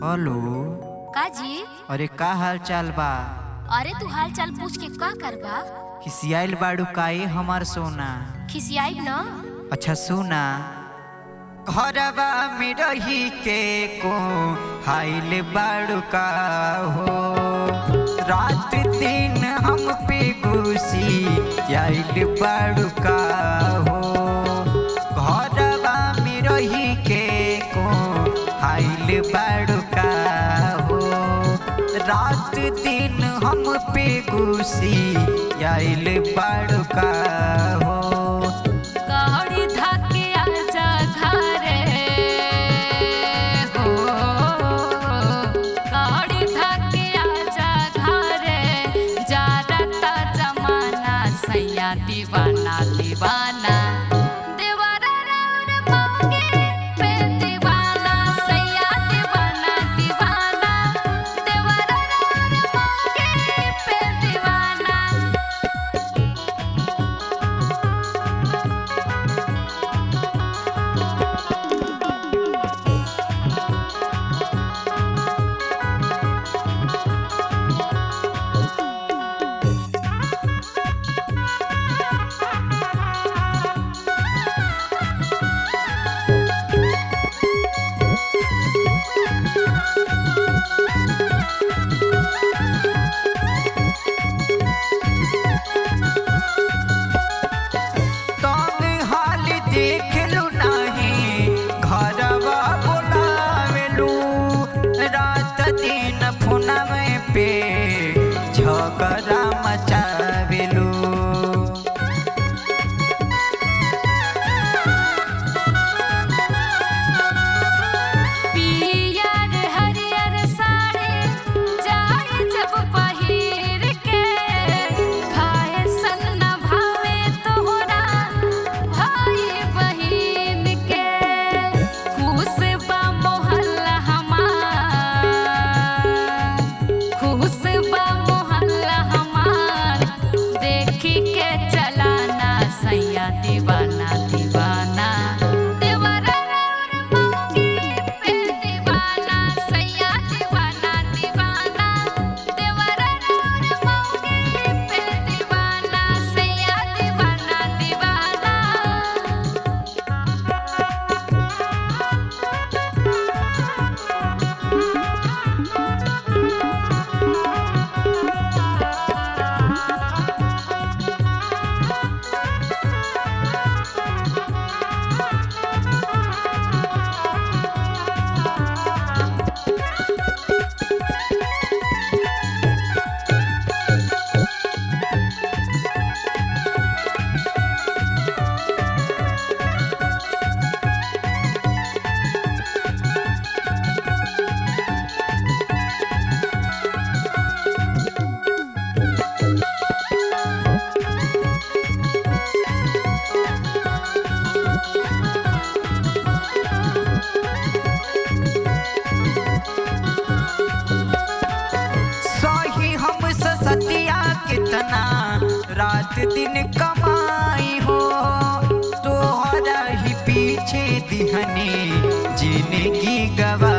Hello. का जी? अरे का हाल चाल बा? अरे तू हाल चाल पूछ के का करबा? खिसियाइल बाड़ू काहे हमार सोना? खिसियाई न? अच्छा सुना, घरवा में रही के को हाइल बाड़ू का हो, रात दिन हम पे गुसी आइल बाड़ू का हो, घरवा में रही के को हाइल बाड़ू का हो, रात दिन हम पे गुसी आइल बाड़ू का हो। गाड़ी धाके आजा घरे हो, गाड़ी धाके आजा घरे, जारता जमाना सैया दीवाना दीवाना, देवारा राउर मौगे पे दीवाना, सैया दीवाना दीवाना, देवारा राउर मौगे पे दीवाना। पे झगड़ा मचावेलू, पियर हरियर साड़ी जाए जब पहिर के, खाए सन्ना भावे तोहरा भाई बहिन के, खुश बा मोहल्ला हमार, खुश बा मोहल्ला हमार, देखी के चलाना सैया दीवाना दीवाना, देवरा राउर मौगी पे दीवाना, सैया दीवाना दीवाना, देवरा राउर मौगी पे दीवाना, सैया दीवाना दीवाना। सही हम सतिया कितना रात दिन कमाई हो, तोहरा ही पीछे दिहनी जिंदगी गवा